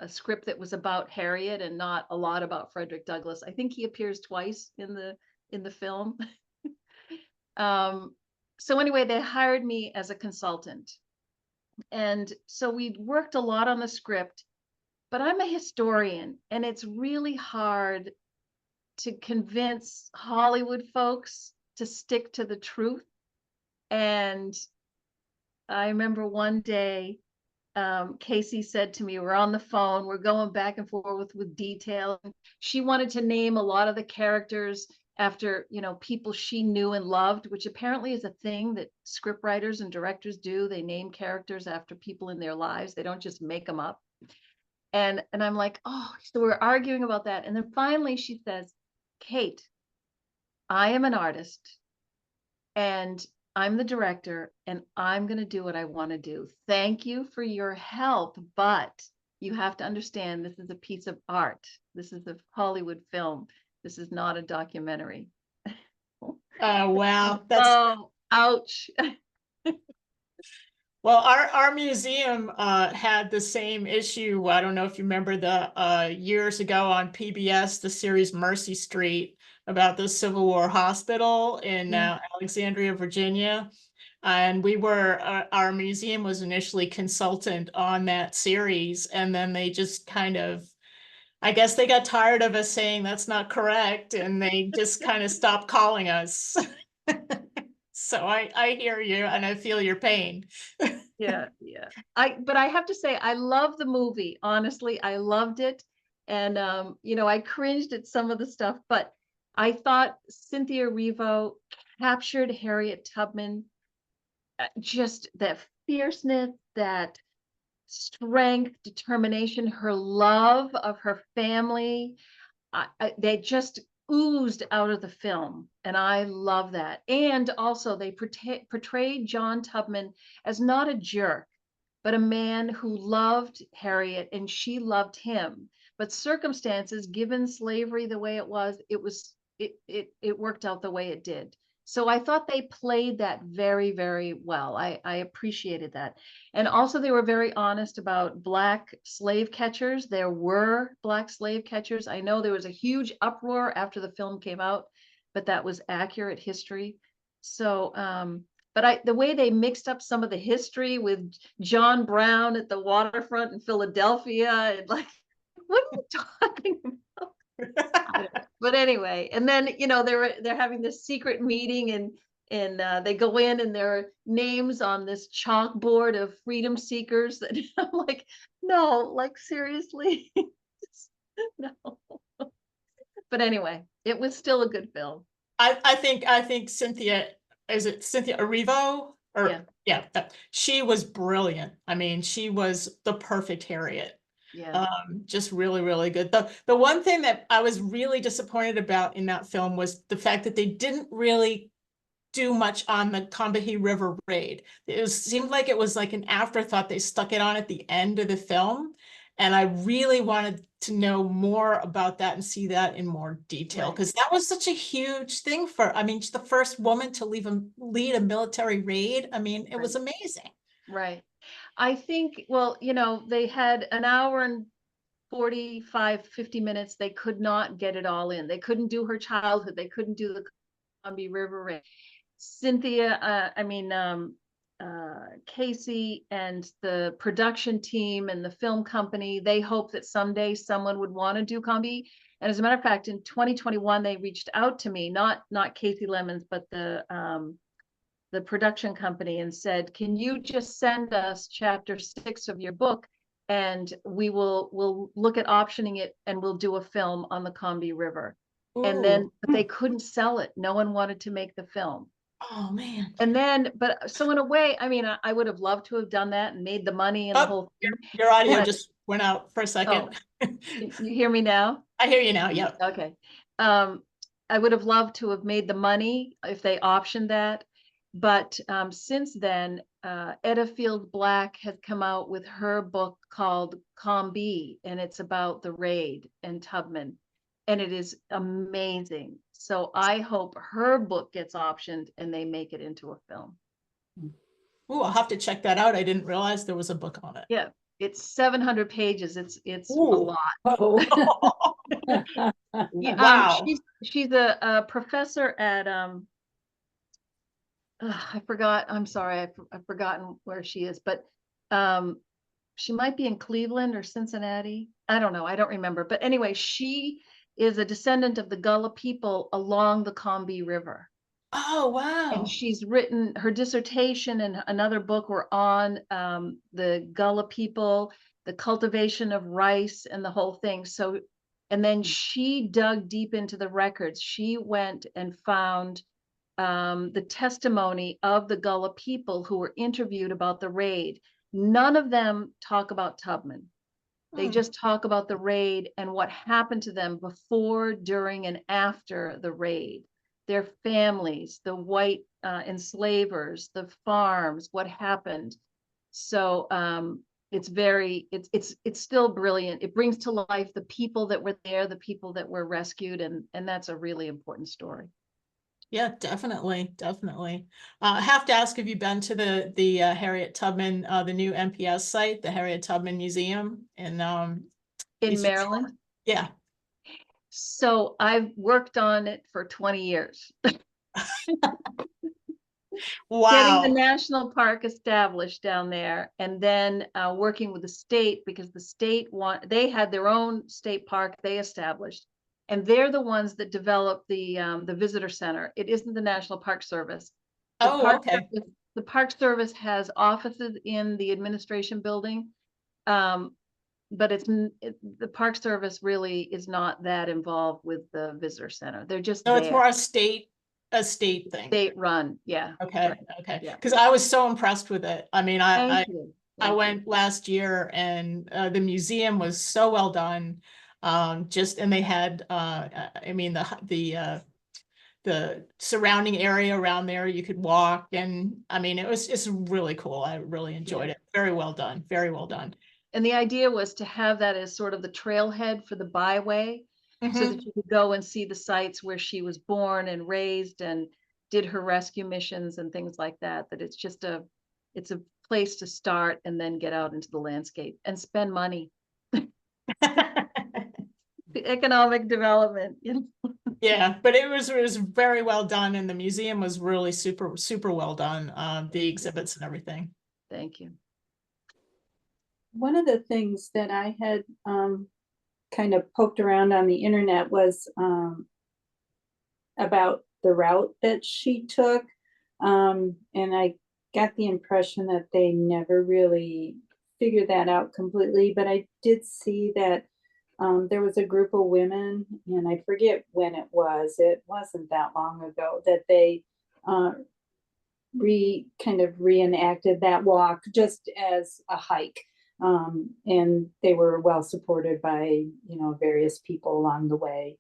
script that was about Harriet and not a lot about Frederick Douglass. I think he appears twice in the film. So anyway, they hired me as a consultant. And so we worked a lot on the script, but I'm a historian, and it's really hard to convince Hollywood folks to stick to the truth. And I remember one day, Casey said to me, we're on the phone, we're going back and forth with detail. She wanted to name a lot of the characters after, you know, people she knew and loved, which apparently is a thing that script writers and directors do. They name characters after people in their lives. They don't just make them up. And I'm like, oh, so we're arguing about that. And then finally she says, Kate, I am an artist and I'm the director and I'm going to do what I want to do. Thank you for your help, but you have to understand this is a piece of art. This is a Hollywood film. This is not a documentary. Oh, wow. That's, Oh, ouch. well, our museum had the same issue. I don't know if you remember the years ago on PBS, the series Mercy Street about the Civil War hospital in Alexandria, Virginia. And we were, our museum was initially consultant on that series. And then they just kind of, I guess they got tired of us saying that's not correct. And they just kind of stopped calling us. So I hear you and I feel your pain. Yeah. But I have to say, I love the movie. Honestly, I loved it. And, you know, I cringed at some of the stuff, but I thought Cynthia Erivo captured Harriet Tubman, just that fierceness, that strength, determination, her love of her family. They just oozed out of the film, and I love that. And also they portrayed John Tubman as not a jerk, but a man who loved Harriet and she loved him. But circumstances, given slavery the way it was, it worked out the way it did. So I thought they played that very, very well. I appreciated that. And also they were very honest about Black slave catchers. There were Black slave catchers. I know there was a huge uproar after the film came out, but that was accurate history. So, but the way they mixed up some of the history with John Brown at the waterfront in Philadelphia, and like, what are you talking about? But anyway, and then, you know, they're having this secret meeting, and they go in and there are names on this chalkboard of freedom seekers that I'm like, no, like seriously, no. But anyway, it was still a good film. I think Cynthia, is it Cynthia Erivo? Or yeah, she was brilliant. I mean, she was the perfect Harriet. Yeah. Just really, really good. The one thing that I was really disappointed about in that film was the fact that they didn't really do much on the Combahee River raid. It seemed like it was like an afterthought. They stuck it on at the end of the film. And I really wanted to know more about that and see that in more detail, because that was such a huge thing for, I mean, the first woman to lead a military raid. I mean, it was amazing. Right. I think, well, you know, they had an hour and 45, 50 minutes. They could not get it all in. They couldn't do her childhood. They couldn't do the Combahee River raid. Cynthia, Casey and the production team and the film company, they hope that someday someone would want to do Combahee. And as a matter of fact, in 2021, they reached out to me, not Casey Lemons, but the production company, and said, can you just send us chapter 6 of your book and we'll look at optioning it and we'll do a film on the Combahee River. And then, but they couldn't sell it. No one wanted to make the film. Oh man. And then, but so in a way, I mean, I would have loved to have done that and made the money and the whole thing. Your audio just went out for a second. Can you hear me now? I hear you now. Yep. Okay. I would have loved to have made the money if they optioned that. But since then, Etta Field Black has come out with her book called Combahee, and it's about the raid and Tubman, and it is amazing. So I hope her book gets optioned and they make it into a film. Oh, I'll have to check that out. I didn't realize there was a book on it. Yeah, it's 700 pages. It's a lot. Oh. Wow. She's a professor at I forgot. I'm sorry. I've forgotten where she is, but she might be in Cleveland or Cincinnati. I don't know, I don't remember. But anyway, she is a descendant of the Gullah people along the Combahee River. Oh, wow. And she's written her dissertation and another book were on the Gullah people, the cultivation of rice and the whole thing. So, and then she dug deep into the records. She went and found the testimony of the Gullah people who were interviewed about the raid. None of them talk about Tubman. They Hmm. just talk about the raid and what happened to them before, during, and after the raid. Their families, the white enslavers, the farms, what happened. So it's still brilliant. It brings to life the people that were there, the people that were rescued, and that's a really important story. Yeah, definitely, definitely. I have to ask, have you been to the Harriet Tubman, the new MPS site, the Harriet Tubman Museum in Eastern Shore? Maryland? Yeah. So I've worked on it for 20 years. Getting the Wow. national park established down there, and then working with the state, because the state they had their own state park they established, and they're the ones that developed the visitor center. It isn't the National Park Service. The Oh, Park okay. Service, the Park Service has offices in the administration building, but the Park Service really is not that involved with the visitor center. They're just No, it's there. more a state thing. State run, yeah. Okay, right, okay. yeah. Because I was so impressed with it. I mean, I Thank you. I Thank you. went last year, and the museum was so well done. And they had I mean the surrounding area around there, you could walk, and I mean it's really cool. I really enjoyed it. Very well done. Very well done. And the idea was to have that as sort of the trailhead for the byway, so Mhm. that you could go and see the sites where she was born and raised and did her rescue missions and things like that. That it's a place to start and then get out into the landscape and spend money. Economic development, you know. Yeah, but it was very well done, and the museum was really super well done. The exhibits and everything. Thank you. One of the things that I had kind of poked around on the internet was about the route that she took. And I got the impression that they never really figured that out completely, but I did see that there was a group of women, and I forget when it wasn't that long ago, that they kind of reenacted that walk just as a hike. And they were well supported by, various people along the way.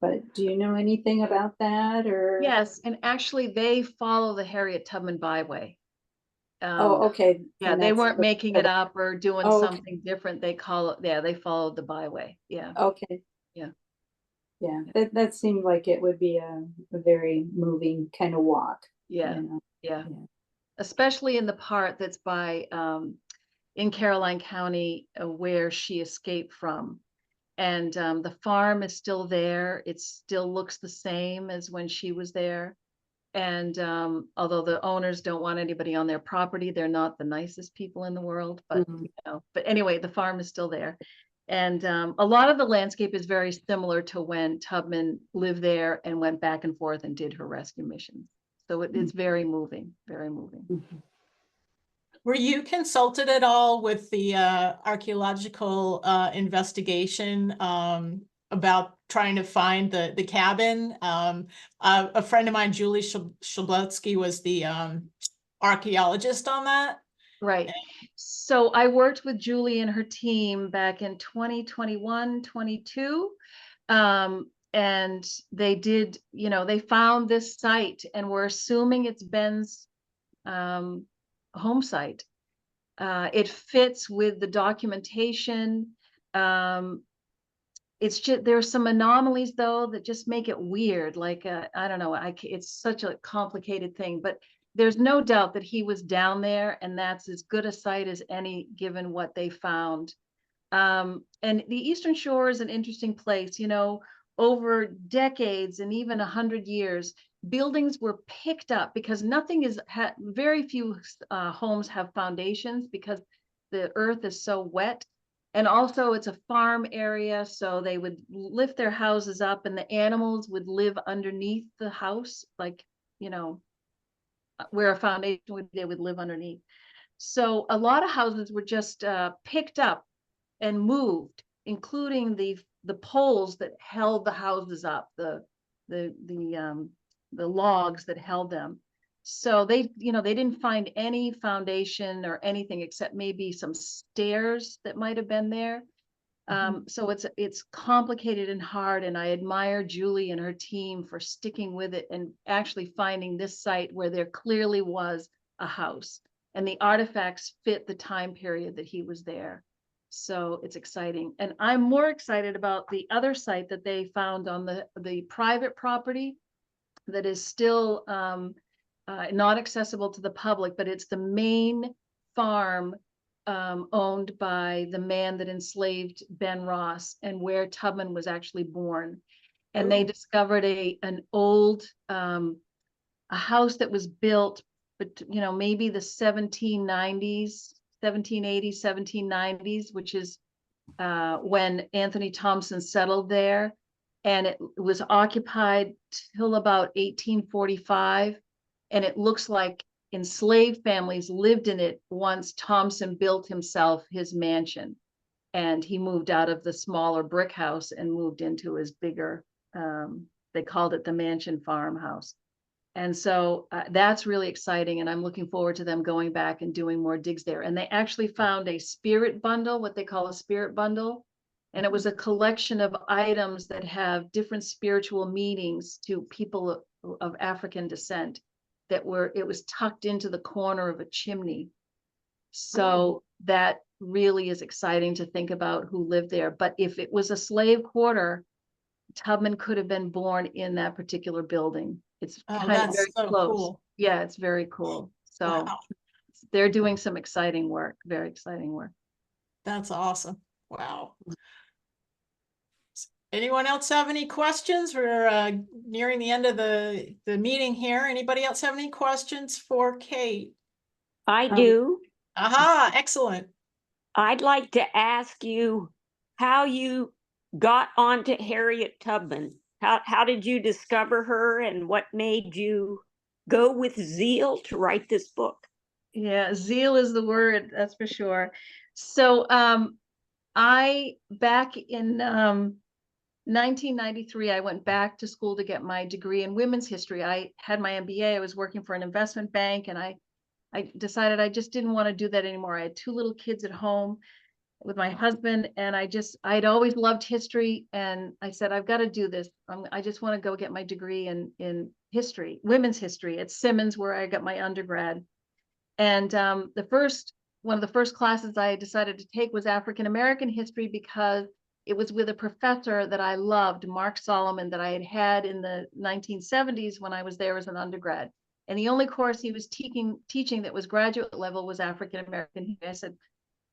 But do you know anything about that, or? Yes, and actually they follow the Harriet Tubman Byway. Oh, okay. Yeah, And they that's weren't what- making it up or doing Oh, okay. something different. They followed the byway. Yeah. Okay. Yeah. Yeah, that seemed like it would be a very moving kind of walk. Yeah. Yeah. Yeah. Especially in the part that's by in Caroline County, where she escaped from. And the farm is still there. It still looks the same as when she was there. And although the owners don't want anybody on their property, they're not the nicest people in the world. But but anyway, the farm is still there. And a lot of the landscape is very similar to when Tubman lived there and went back and forth and did her rescue missions. So it's very moving, very moving. Were you consulted at all with the archaeological investigation about trying to find the cabin? A friend of mine, Julie Shablutsky, was the archaeologist on that. Right. So I worked with Julie and her team back in 2021, 22. And they did, they found this site, and we're assuming it's Ben's home site. It fits with the documentation. It's just, there's some anomalies though that just make it weird. Like, I don't know, it's such a complicated thing, but there's no doubt that he was down there, and that's as good a site as any, given what they found. And the Eastern Shore is an interesting place, over decades and even 100 years, buildings were picked up because very few homes have foundations because the earth is so wet. And also it's a farm area, so they would lift their houses up and the animals would live underneath the house, like, you know, where a foundation would, they would live underneath. So a lot of houses were just picked up and moved, including the poles that held the houses up, the logs that held them. So they, you know, they didn't find any foundation or anything except maybe some stairs that might have been there. So it's complicated and hard, and I admire Julie and her team for sticking with it and actually finding this site where there clearly was a house, and the artifacts fit the time period that he was there. So it's exciting. And I'm more excited about the other site that they found on the private property that is still not accessible to the public, but it's the main farm owned by the man that enslaved Ben Ross, and where Tubman was actually born. And they discovered an old a house that was built, but you know, maybe the 1790s, 1780s, 1790s, which is when Anthony Thompson settled there, and it was occupied till about 1845. And it looks like enslaved families lived in it once Thompson built himself his mansion, and he moved out of the smaller brick house and moved into his bigger, they called it the mansion farmhouse. And so that's really exciting, and I'm looking forward to them going back and doing more digs there. And they actually found a spirit bundle, what they call a spirit bundle, and it was a collection of items that have different spiritual meanings to people of African descent. It was tucked into the corner of a chimney. So that really is exciting to think about who lived there. But if it was a slave quarter, Tubman could have been born in that particular building. It's kind of very so close. cool. Yeah, it's very cool. So Wow. they're doing some exciting work, very exciting work. That's awesome. Wow. Anyone else have any questions? We're nearing the end of the meeting here. Anybody else have any questions for Kate? I do. Aha, excellent. I'd like to ask you how you got onto Harriet Tubman. How did you discover her, and what made you go with zeal to write this book? Yeah, zeal is the word, that's for sure. So I, back in 1993, I went back to school to get my degree in women's history. I had my MBA, I was working for an investment bank, and I decided I just didn't want to do that anymore. I had 2 little kids at home with my husband, and I'd always loved history, and I said, I've got to do this. I just want to go get my degree in history, women's history at Simmons, where I got my undergrad. And one of the first classes I decided to take was African American history, because it was with a professor that I loved, Mark Solomon, that I had had in the 1970s when I was there as an undergrad. And the only course he was teaching that was graduate level was African American. I said,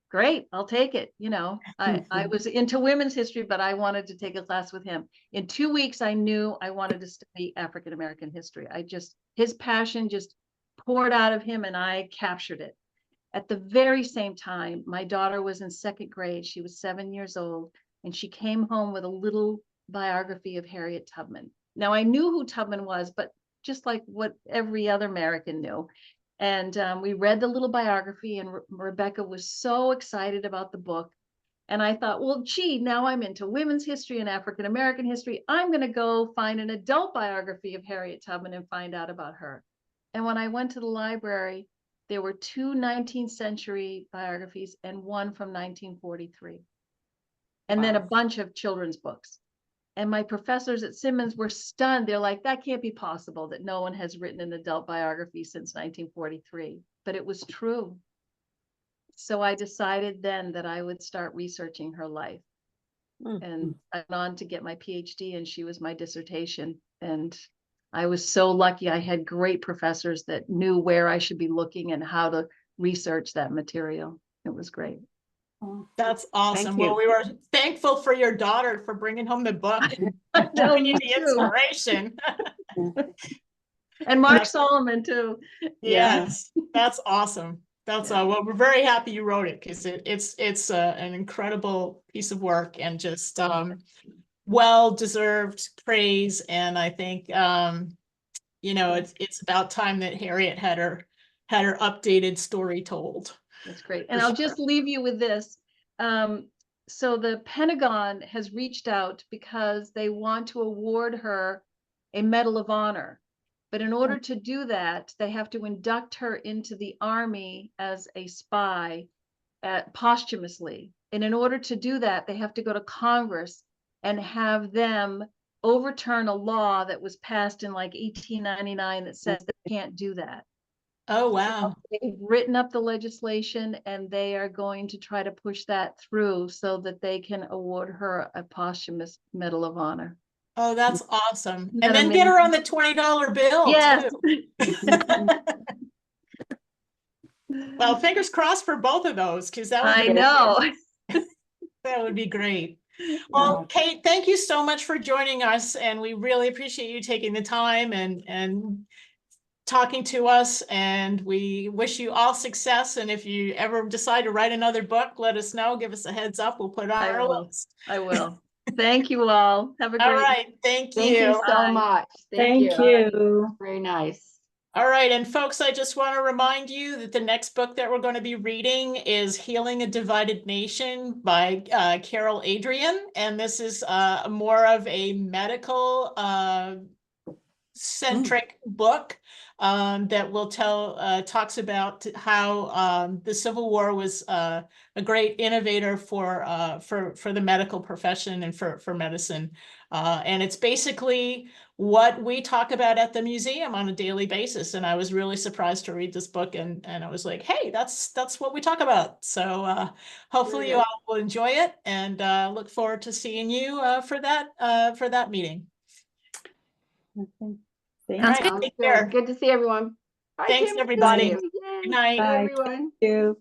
great, I'll take it. You know, I was into women's history, but I wanted to take a class with him. In 2 weeks, I knew I wanted to study African American history. His passion just poured out of him, and I captured it. At the very same time, my daughter was in 2nd grade. She was 7 years old, and she came home with a little biography of Harriet Tubman. Now, I knew who Tubman was, but just like what every other American knew. And we read the little biography, and Rebecca was so excited about the book. And I thought, well, gee, now I'm into women's history and African American history. I'm going to go find an adult biography of Harriet Tubman and find out about her. And when I went to the library, there were 2 19th century biographies and one from 1943. And then a bunch of children's books. And my professors at Simmons were stunned. They're like, that can't be possible that no one has written an adult biography since 1943. But it was true. So I decided then that I would start researching her life. And I went on to get my PhD, and she was my dissertation. And I was so lucky. I had great professors that knew where I should be looking and how to research that material. It was great. That's awesome. Thank you. Well, we were thankful for your daughter for bringing home the book and giving you the inspiration. And Mark Solomon too. Yes, that's awesome. That's Yeah. well, we're very happy you wrote it because it's an incredible piece of work and just well deserved praise. And I think you know, it's about time that Harriet had her updated story told. That's great. And For I'll sure. just leave you with this. So the Pentagon has reached out because they want to award her a Medal of Honor. But in order to do that, they have to induct her into the Army as a spy posthumously. And in order to do that, they have to go to Congress and have them overturn a law that was passed in like 1899 that says they can't do that. Oh, wow. They've written up the legislation and they are going to try to push that through so that they can award her a posthumous Medal of Honor. Oh, that's awesome. Isn't And that then get her on amazing? the $20 bill Yes. too. Well, fingers crossed for both of those, because that I would be, know. that would be great. Well, Kate, thank you so much for joining us, and we really appreciate you taking the time and talking to us, and we wish you all success. And if you ever decide to write another book, let us know, give us a heads up, we'll put it on I our will. list. I will. Thank you all. Have a All great right, thank Thank you you. so Bye. much. Thank you. Very nice. All right, and folks, I just want to remind you that the next book that we're going to be reading is Healing a Divided Nation by Carol Adrian. And this is more of a medical centric book that will talks about how the Civil War was a great innovator for the medical profession and for medicine. And it's basically what we talk about at the museum on a daily basis. And I was really surprised to read this book, and I was like, hey, that's what we talk about. So hopefully you all will enjoy it, and look forward to seeing you for that meeting. Okay. All right, Sounds take good. care. Good to see everyone. Bye, Thanks, Kim. everybody. Yay. Good night. Bye, Bye. everyone. Thank you.